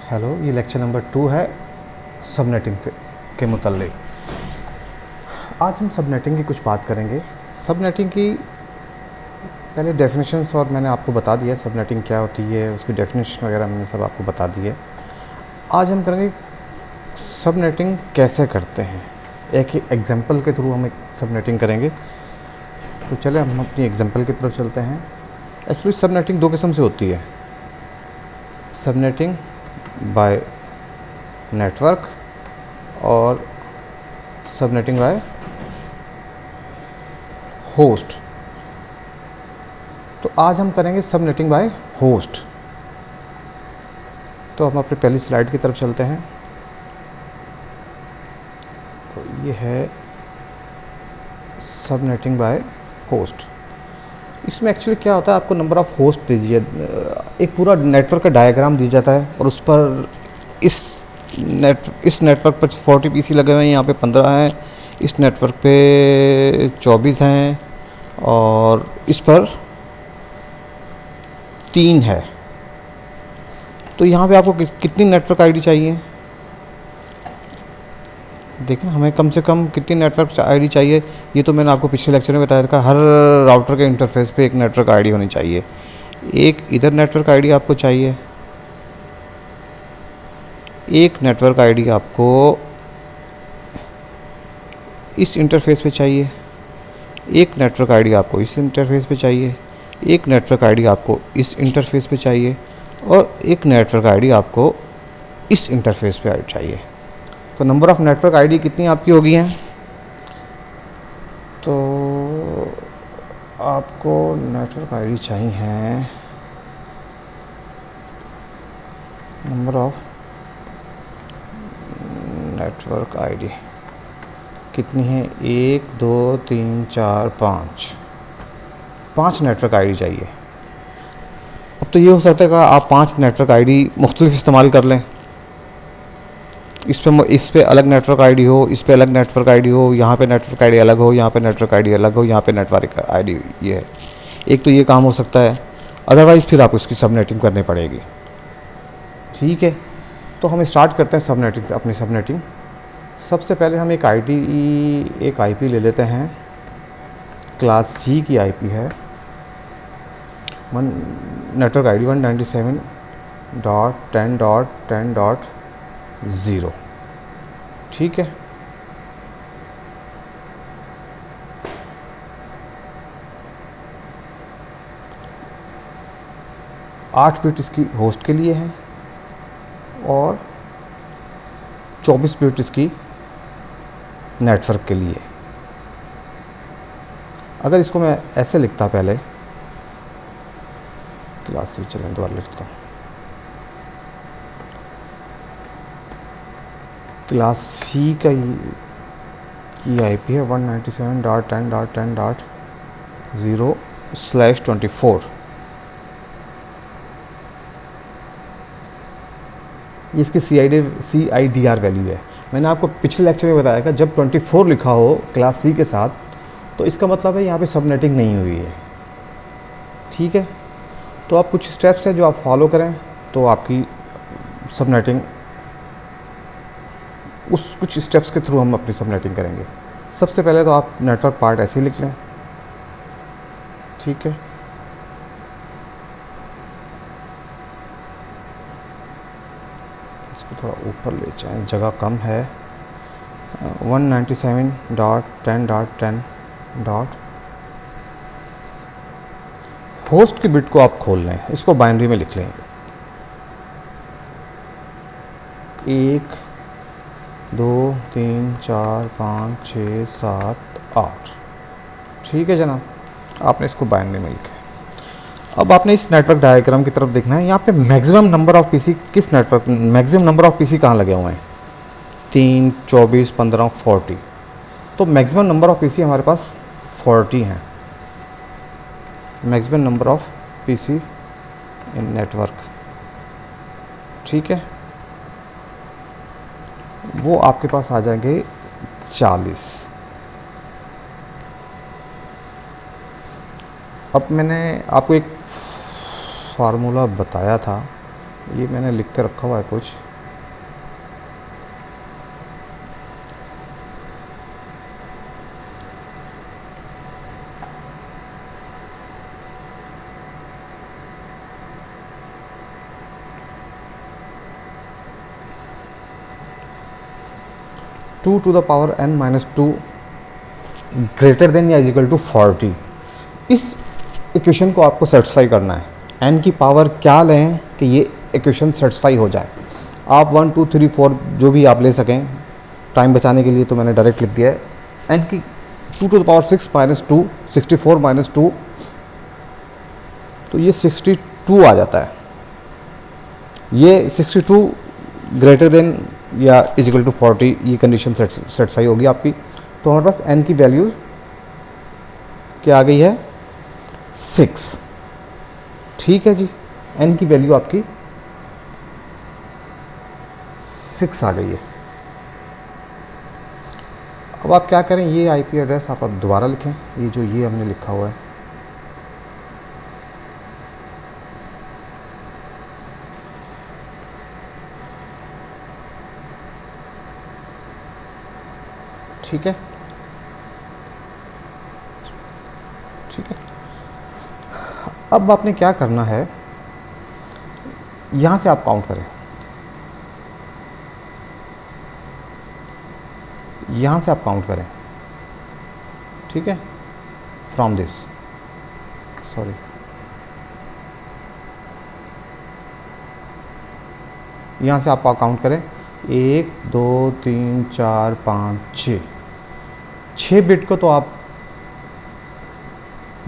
Hello, ये lecture number 2 है subnetting के मुतल्लिक। आज हम सबनेटिंग की कुछ बात करेंगे। सबनेटिंग की पहले डेफिनेशंस और मैंने आपको बता दिया सबनेटिंग क्या होती है, उसकी डेफिनेशन वगैरह मैंने सब आपको बता दी है। आज हम करेंगे सबनेटिंग कैसे करते हैं, एक ही एग्जांपल के थ्रू हम एक सबनेटिंग करेंगे। तो चले हम अपनी एग्जांपल की तरफ चलते हैं। एक्चुअली सबनेटिंग दो किस्म से होती है, सबनेटिंग बाय नेटवर्क और सबनेटिंग बाय होस्ट। तो आज हम करेंगे सबनेटिंग बाय होस्ट। तो हम अपनी पहली स्लाइड की तरफ चलते हैं। तो ये है सबनेटिंग बाय होस्ट। इसमें एक्चुअली क्या होता है, आपको नंबर ऑफ़ होस्ट दीजिए, एक पूरा नेटवर्क का डायग्राम दिया जाता है और उस पर इस नेटवर्क पर 40 पीसी लगे हुए हैं, यहाँ पे 15 हैं, इस नेटवर्क पे 24 हैं और इस पर 3 है। तो यहाँ पे आपको कितनी नेटवर्क आईडी चाहिए, देखें हमें कम से कम कितनी नेटवर्क आईडी चाहिए। ये तो मैंने आपको पिछले लेक्चर में बताया था, हर राउटर के इंटरफेस पे एक नेटवर्क आईडी होनी चाहिए। एक इधर नेटवर्क आईडी आपको चाहिए, एक नेटवर्क आईडी आपको इस इंटरफेस पे चाहिए, एक नेटवर्क आईडी आपको इस इंटरफेस पे चाहिए, एक नेटवर्क आईडी आपको इस इंटरफेस पे चाहिए और एक नेटवर्क आईडी आपको इस इंटरफेस पे चाहिए। तो नंबर ऑफ़ नेटवर्क आईडी कितनी आपकी होगी हैं, तो आपको नेटवर्क आईडी चाहिए हैं, नंबर ऑफ़ नेटवर्क आईडी कितनी है, 1 2 3 4 5 नेटवर्क आईडी चाहिए। अब तो ये हो सकता है कि आप 5 नेटवर्क आईडी मुख्तलिफ इस्तेमाल कर लें। इस पे अलग नेटवर्क आईडी हो, इस पे अलग नेटवर्क आईडी हो, यहाँ पे नेटवर्क आईडी अलग हो, यहाँ पे नेटवर्क आईडी अलग हो, यहाँ पे नेटवर्क आईडी ये है। एक तो ये काम हो सकता है, अदरवाइज़ फिर आपको इसकी सबनेटिंग करनी पड़ेगी। ठीक है, तो हम स्टार्ट करते हैं सबनेटिंग, अपनी सबनेटिंग। सबसे पहले हम एक आईपी ले लेते हैं, क्लास सी की आईपी है, नेटवर्क आईडी 197.10.10.0। ठीक है, आठ बिट इसकी होस्ट के लिए है और 24 बिट इसकी नेटवर्क के लिए। अगर इसको मैं ऐसे लिखता, पहले क्लास सी, चलें दोबारा लिखता हूँ, क्लास सी की आईपी है 197.10.10.0/24। ये इसकी CIDR वैल्यू है। मैंने आपको पिछले लेक्चर में बताया था, जब 24 लिखा हो क्लास सी के साथ तो इसका मतलब है यहाँ पे सबनेटिंग नहीं हुई है। ठीक है, तो आप कुछ स्टेप्स हैं जो आप फॉलो करें तो आपकी सबनेटिंग, उस कुछ स्टेप्स के थ्रू हम अपनी सबनेटिंग करेंगे। सबसे पहले तो आप नेटवर्क पार्ट ऐसे ही लिख लें। ठीक है, इसको थोड़ा ऊपर ले जाएं, जगह कम है। 197.10.10. होस्ट की बिट को आप खोल लें, इसको बाइनरी में लिख लें, 1 2 3 4 5 6 7 8। ठीक है जनाब, आपने इसको बाइनरी में लिखा है। अब आपने इस नेटवर्क डायग्राम की तरफ देखना है, यहाँ पे मैक्सिमम नंबर ऑफ़ पीसी किस network, maximum number of PC कहाँ लगे हुए हैं, 3 24 15 40। तो मैक्सिमम नंबर ऑफ़ पीसी हमारे पास 40 हैं, maximum number of PC in network. ठीक है, वो आपके पास आ जाएंगे 40। अब मैंने आपको एक फार्मूला बताया था, ये मैंने लिख के रखा हुआ है कुछ, two to the power n minus two greater than या इज इक्वल टू 40। इस इक्वेशन को आपको सेटिस्फाई करना है। n की पावर क्या लें कि ये इक्वेशन सेटिस्फाई हो जाए। आप 1 2 3 4 जो भी आप ले सकें, टाइम बचाने के लिए तो मैंने डायरेक्ट लिख दिया है। n की 2 to the power 6 minus 2, 64 minus 2, तो ये 62 आ जाता है। ये 62 ग्रेटर देन या इज इक्वल टू 40, ये कंडीशन सेटिस्फाई होगी आपकी। तो हमारे पास n की वैल्यू क्या आ गई है, 6। ठीक है जी, n की वैल्यू आपकी 6 आ गई है। अब आप क्या करें, ये आईपी एड्रेस आप दोबारा लिखें, ये जो ये हमने लिखा हुआ है, ठीक है, ठीक है। अब आपने क्या करना है, यहाँ से आप काउंट करें, यहाँ से आप काउंट करें, ठीक है, फ्रॉम दिस, सॉरी, यहाँ से आप काउंट करें, 1 2 3 4 5 6 बिट को तो आप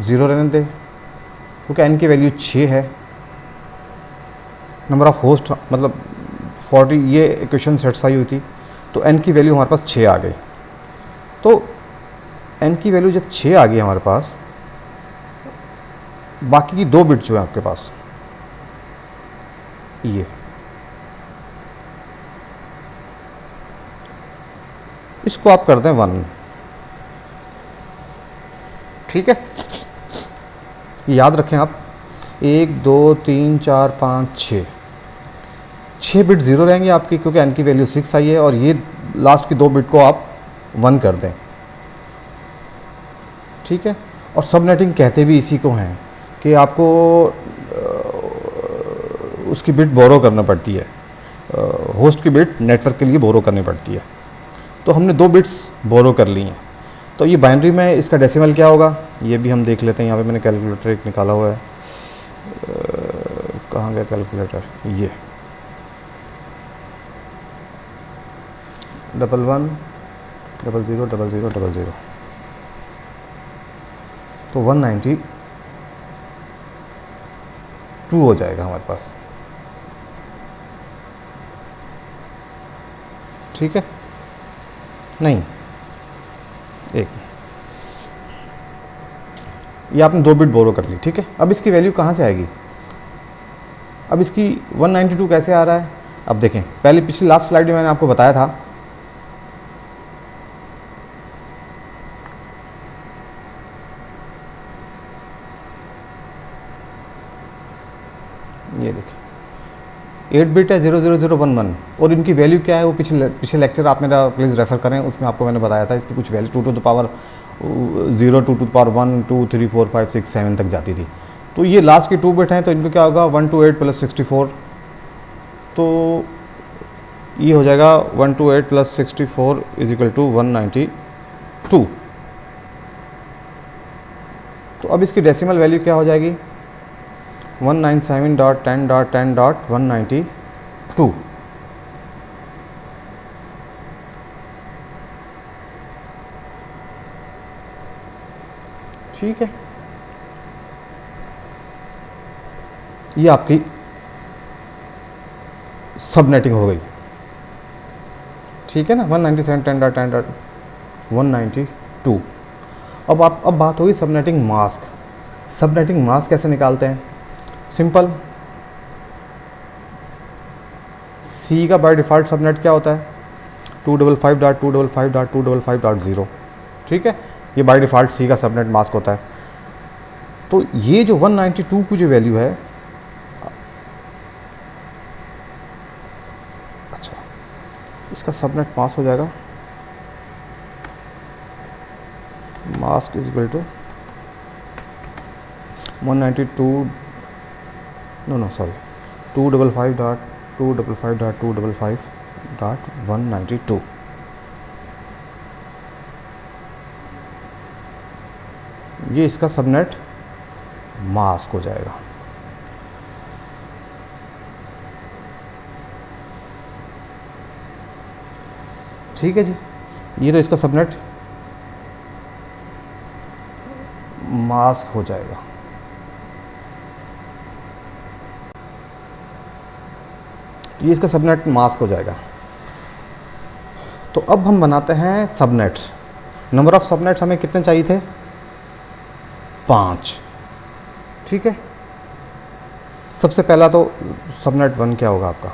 0 रहने दें, क्योंकि n की वैल्यू 6 है। नंबर ऑफ होस्ट मतलब 40, ये इक्वेशन सेटिस्फाई हुई थी, तो n की वैल्यू हमारे पास 6 आ गई। तो n की वैल्यू जब 6 आ गई हमारे पास, बाकी की 2 बिट जो है आपके पास, ये इसको आप कर दें 1, ठीक है। याद रखें आप, 1 2 3 4 5 6 बिट 0 रहेंगे आपकी, क्योंकि n की वैल्यू 6 आई है, और ये लास्ट की 2 बिट को आप 1 कर दें, ठीक है। और सब नेटिंग कहते भी इसी को हैं कि आपको उसकी बिट बोरो करना पड़ती है, होस्ट की बिट नेटवर्क के लिए बोरो करनी पड़ती है। तो हमने 2 बिट्स बोरो कर ली हैं। तो ये बाइनरी में इसका डेसिमल क्या होगा, ये भी हम देख लेते हैं। यहाँ पे मैंने कैलकुलेटर एक निकाला हुआ है, कहाँ गया कैलकुलेटर, ये 11 00 00 00, तो 192 हो जाएगा हमारे पास, ठीक है। नहीं, एक, ये आपने 2 बिट बोरो कर ली, ठीक है। अब इसकी वैल्यू कहाँ से आएगी, अब इसकी 192 कैसे आ रहा है, अब देखें, पहले पिछली लास्ट स्लाइड में मैंने आपको बताया था, ये देखिए 8 बिट है 00011, और इनकी वैल्यू क्या है वो पिछले लेक्चर आप मेरा प्लीज़ रेफ़र करें, उसमें आपको मैंने बताया था इसकी कुछ value 2 to the power 0 2 to the power 1 2 3 4 5 6 7 तक जाती थी। तो ये लास्ट की 2 बिट हैं, तो इनको क्या होगा 128 प्लस 64, तो ये हो जाएगा 128 प्लस 64 इज इक्वल टू 192। तो अब इसकी डेसिमल वैल्यू क्या हो जाएगी, 197.10.10.192, ठीक है। ये आपकी सबनेटिंग हो गई, ठीक है ना, 197.10.10.192। अब बात होगी सबनेटिंग मास्क। सबनेटिंग मास्क कैसे निकालते हैं, सिंपल, सी का बाय डिफ़ॉल्ट सबनेट क्या होता है, 255.255.255.0, ठीक है, ये बाय डिफ़ॉल्ट सी का सबनेट मास्क होता है। तो ये जो 192 की जो वैल्यू है, अच्छा, इसका सबनेट मास्क हो जाएगा, mask is equal to 192 no sorry 255.255.255.192। ये इसका सबनेट मास्क हो जाएगा। ठीक है जी, ये तो इसका सबनेट मास्क हो जाएगा। ये इसका सबनेट मास्क हो जाएगा। तो अब हम बनाते हैं सबनेट्स। नंबर ऑफ सबनेट्स हमें कितने चाहिए थे? 5। ठीक है, सबसे पहला तो सबनेट 1 क्या होगा आपका?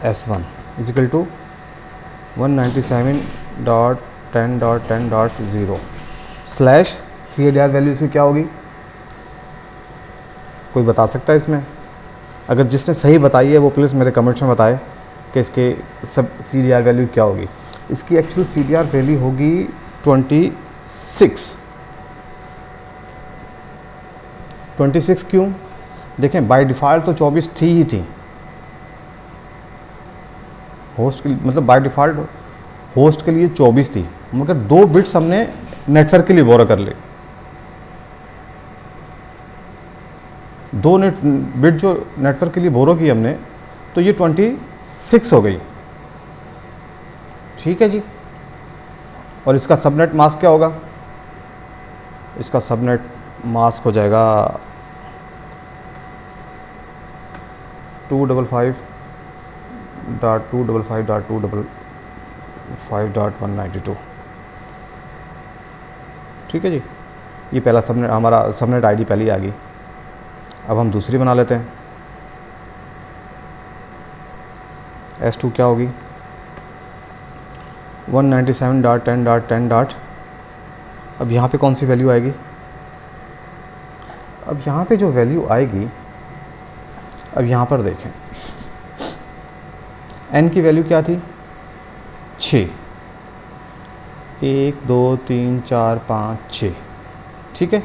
S1 is equal to 197.10.10.0 slash CADR value इसकी क्या होगी? कोई बता सकता है इसमें? अगर जिसने सही बताई है वो प्लीज़ मेरे कमेंट्स में बताए कि इसके सब CDR वैल्यू क्या होगी। इसकी एक्चुअल CDR वैल्यू होगी 26। 26 क्यों? देखें, बाय डिफ़ॉल्ट तो 24 थी ही थी होस्ट के, मतलब बाय डिफ़ॉल्ट होस्ट के लिए 24 थी, मगर 2 बिट्स हमने नेटवर्क के लिए बोरो कर ली। 2 बिट जो नेटवर्क के लिए बोरो की हमने, तो ये 26 हो गई। ठीक है जी, और इसका सबनेट मास्क क्या होगा? इसका सबनेट मास्क हो जाएगा 255.255.255.192। ठीक है जी, ये पहला सबनेट, हमारा सबनेट आईडी पहले ही आ गई। अब हम दूसरी बना लेते हैं। S2 क्या होगी? 197.10.10. अब यहाँ पे कौन सी वैल्यू आएगी? अब यहाँ पे जो वैल्यू आएगी, अब यहाँ पर देखें, n की वैल्यू क्या थी? 6। 1 2 3 4 5 6। ठीक है,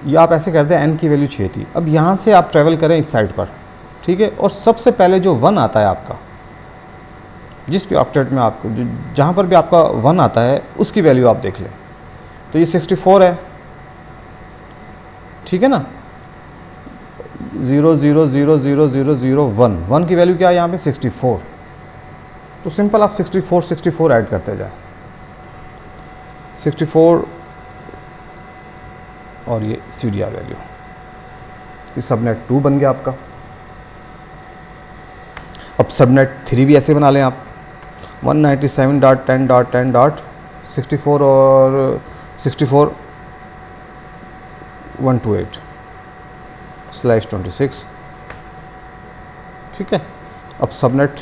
या आप ऐसे करते हैं, n की वैल्यू 6 थी। अब यहाँ से आप ट्रैवल करें इस साइड पर। ठीक है, और सबसे पहले जो 1 आता है आपका, जिस भी ऑक्टेट में आपको जहाँ पर भी आपका 1 आता है उसकी वैल्यू आप देख लें। तो ये 64 है। ठीक है ना, 0 0 0 0 0 0 1 1 की वैल्यू क्या है यहाँ पे? 64। तो सिंपल आप 64 ऐड करते जाए। 64 और ये CDR वैल्यू, ये सबनेट 2 बन गया आपका। अब सबनेट 3 भी ऐसे बना लें आप। 197.10.10.64 और 64 128/26। ठीक है, अब सबनेट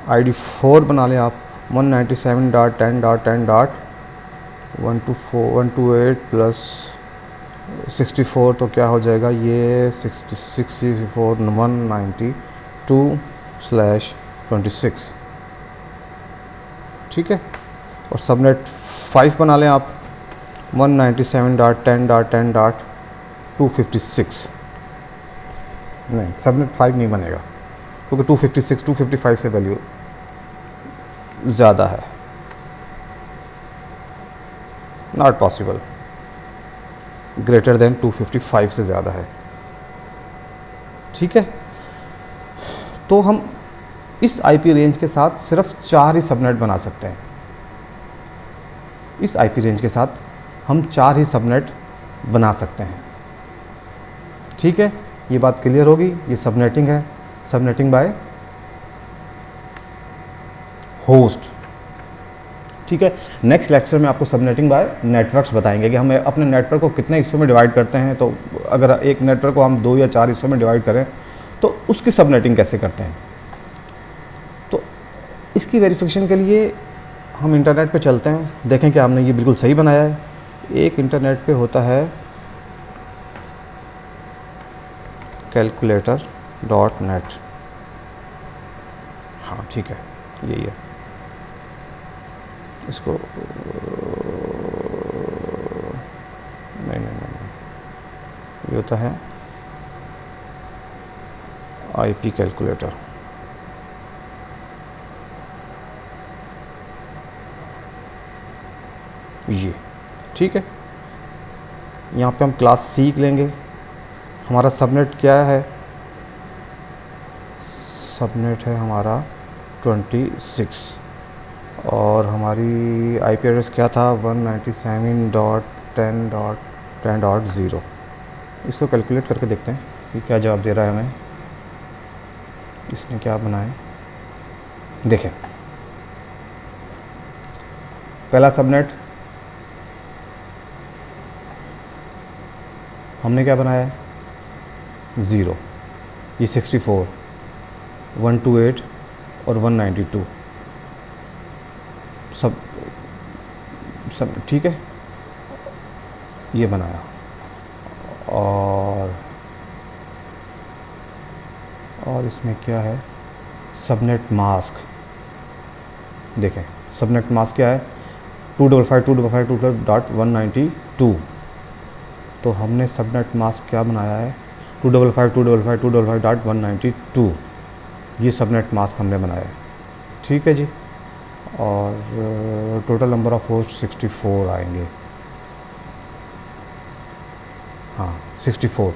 ID 4 बना लें आप। 197.10.10.128 प्लस 64, तो क्या हो जाएगा ये? 192/26। ठीक है, और सबनेट 5 बना लें आप। 197.10.10.256। नहीं, सबनेट 5 नहीं बनेगा क्योंकि 255 से वैल्यू ज़्यादा है, नॉट पॉसिबल। ग्रेटर देन 255 से ज़्यादा है। ठीक है, तो हम इस IP रेंज के साथ सिर्फ 4 ही सबनेट बना सकते हैं। इस IP रेंज के साथ हम 4 ही सबनेट बना सकते हैं। ठीक है, ये बात क्लियर होगी। ये सबनेटिंग है, सबनेटिंग बाय होस्ट। ठीक है, नेक्स्ट लेक्चर में आपको सबनेटिंग बाय नेटवर्क्स बताएंगे कि हम अपने नेटवर्क को कितने हिस्सों में डिवाइड करते हैं। तो अगर एक नेटवर्क को हम 2 या 4 हिस्सों में डिवाइड करें तो उसकी सबनेटिंग कैसे करते हैं। तो इसकी वेरिफिकेशन के लिए हम इंटरनेट पे चलते हैं, देखें कि हमने ये बिल्कुल सही बनाया है। एक इंटरनेट पे होता है कैलकुलेटर डॉट नेट। हाँ ठीक है, यही है। इसको नहीं, ये होता है आईपी कैलकुलेटर। ये ठीक है। यहाँ पे हम क्लास सीख लेंगे। हमारा सबनेट क्या है? सबनेट है हमारा 26 और हमारी आईपी एड्रेस क्या था? 197.10.10.0। इसको कैलकुलेट करके देखते हैं कि क्या जवाब दे रहा है हमें। इसने क्या बनाया देखें। पहला सबनेट हमने क्या बनाया है? 0। ये 64, 128 और 192 सब ठीक है, ये बनाया। और इसमें क्या है? Subnet mask. देखें सबनेट मास्क क्या है? 255.255.212.192। तो हमने सबनेट मास्क क्या बनाया है? 255.255.255.192। ये सबनेट मास्क हमने बनाया है, ठीक है जी। और टोटल नंबर ऑफ होस्ट 64 आएंगे। हाँ 64।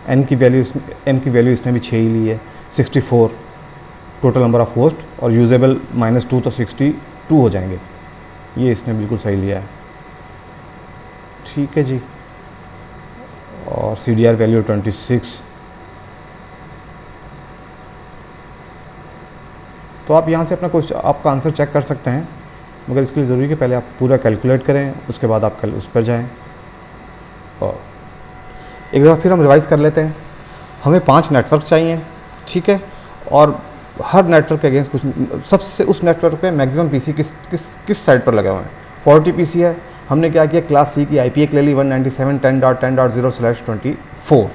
n की वैल्यू इसने भी 6 ही ली है। 64 टोटल नंबर ऑफ होस्ट और यूजेबल -2 तो 62 हो जाएंगे। ये इसने बिल्कुल सही लिया है, ठीक है जी। और CDR वैल्यू 26। तो आप यहाँ से अपना क्वेश्चन, आपका आंसर चेक कर सकते हैं, मगर इसके लिए ज़रूरी है कि पहले आप पूरा कैलकुलेट करें, उसके बाद आप कल उस पर जाएं। और एक बार फिर हम रिवाइज़ कर लेते हैं। हमें 5 नेटवर्क चाहिए, ठीक है। और हर नेटवर्क के अगेंस्ट कुछ, सबसे उस नेटवर्क पे मैक्सिमम पीसी किस साइड पर लगे हुए हैं? 40 पीसी है। हमने क्या किया? क्लास सी की आईपी एक ले ली 197.10.10.0/24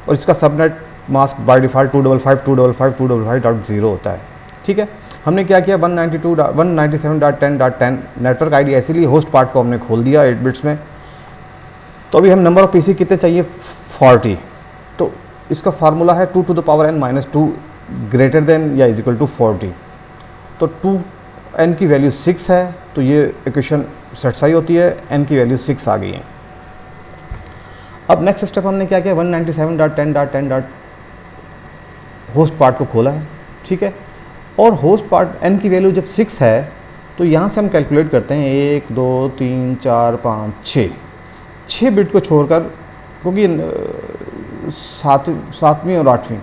और इसका सबनेट मास्क बाय डिफ़ॉल्ट 255.255.255.0 होता है, ठीक है। हमने क्या किया? 197.10.10 नेटवर्क आईडी ऐसे लिए होस्ट पार्ट को हमने खोल दिया 8 बिट्स में। तो अभी हम नंबर ऑफ पीसी कितने चाहिए? 40। तो इसका फार्मूला है 2 to the power n - 2 greater than या इज इक्वल टू 40। तो 2n की वैल्यू 6 है, तो ये इक्वेशन सेटिस्फाई होती है, n की वैल्यू 6 आ गई है। अब नेक्स्ट स्टेप हमने क्या किया? 197.10.10. होस्ट पार्ट को खोला है, ठीक है। और होस्ट पार्ट n की वैल्यू जब 6 है तो यहाँ से हम कैलकुलेट करते हैं 1 2 3 4 5 6 बिट को छोड़कर, क्योंकि 7वीं और 8वीं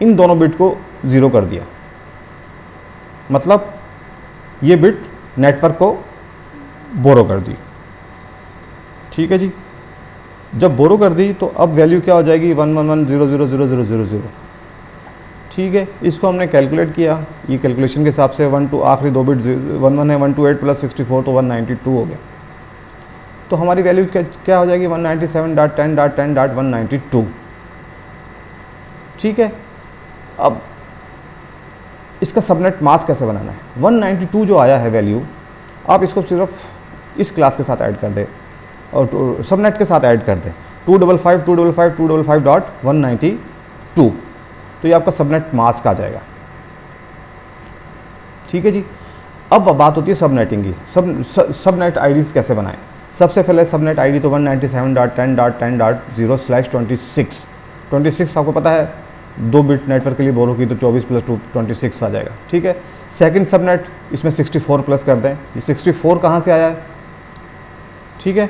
इन दोनों बिट को 0 कर दिया। मतलब ये बिट नेटवर्क को बोरो कर दी, ठीक है जी। जब बोरो कर दी तो अब वैल्यू क्या हो जाएगी? 111000000, ठीक है। इसको हमने कैलकुलेट किया, ये कैलकुलेशन के हिसाब से 1 2 आखिरी 2 बिट 11 है, 128 + 64 तो 192 हो गया। तो हमारी वैल्यू क्या हो जाएगी? 197.10.10.192, ठीक है। अब इसका सबनेट मास्क कैसे बनाना है? 192 जो आया है वैल्यू, आप इसको सिर्फ इस क्लास के साथ ऐड कर दें और सबनेट के साथ ऐड कर दें 255.255.255.192। तो ये आपका सबनेट मास्क आ जाएगा, ठीक है जी। अब बात होती है सबनेटिंग की। सबनेट आईडीज़ कैसे बनाएं? सबसे पहले सबनेट आईडी तो 197.10.10.0/26। 26 आपको पता है 2 बिट नेटवर्क के लिए बोरो की तो 24 + 2 26 आ जाएगा, ठीक है। सेकंड सबनेट इसमें 64 प्लस कर दें। ये 64 कहाँ से आया है? ठीक है,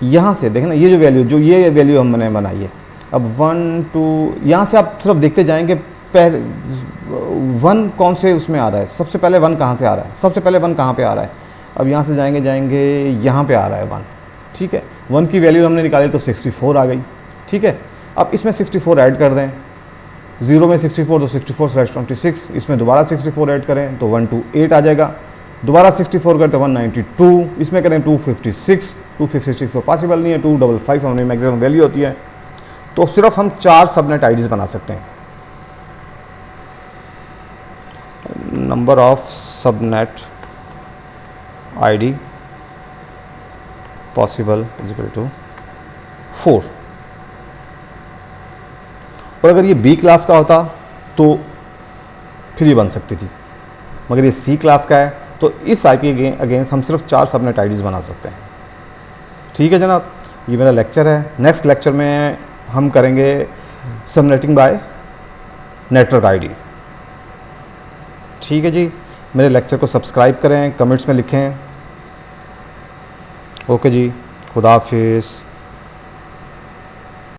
यहाँ से देखें ना, ये जो वैल्यू हमने बनाई है। अब 1 2 यहाँ से आप सिर्फ देखते जाएंगे पहले 1 कौन से उसमें आ रहा है। सबसे पहले 1 कहाँ से आ रहा है? सबसे पहले 1 कहाँ पे आ रहा है? अब यहाँ से जाएंगे यहाँ पे आ रहा है 1, ठीक है। 1 की वैल्यू हमने निकाली तो 64 आ गई, ठीक है। अब इसमें 64 ऐड कर दें, 0 में 64 तो 64/26, इसमें दोबारा 64 ऐड करें तो 128 आ जाएगा। दोबारा 64 करें तो 192, इसमें करें 256 तो पॉसिबल नहीं है, 255 हमारी मैक्सिमम वैल्यू होती है। तो सिर्फ हम 4 सबनेट आईडीज बना सकते हैं। Number of subnet ID possible is equal to 4। और अगर ये बी क्लास का होता तो फिर ये बन सकती थी, मगर ये सी क्लास का है तो इस आईपी के अगेंस्ट हम सिर्फ 4 सबनेट आईडीज बना सकते हैं। ठीक है जनाब, ये मेरा लेक्चर है। नेक्स्ट लेक्चर में हम करेंगे सबनेटिंग बाय नेटवर्क आईडी। ठीक है जी, मेरे लेक्चर को सब्सक्राइब करें, कमेंट्स में लिखें। ओके जी, खुदा हाफिज़।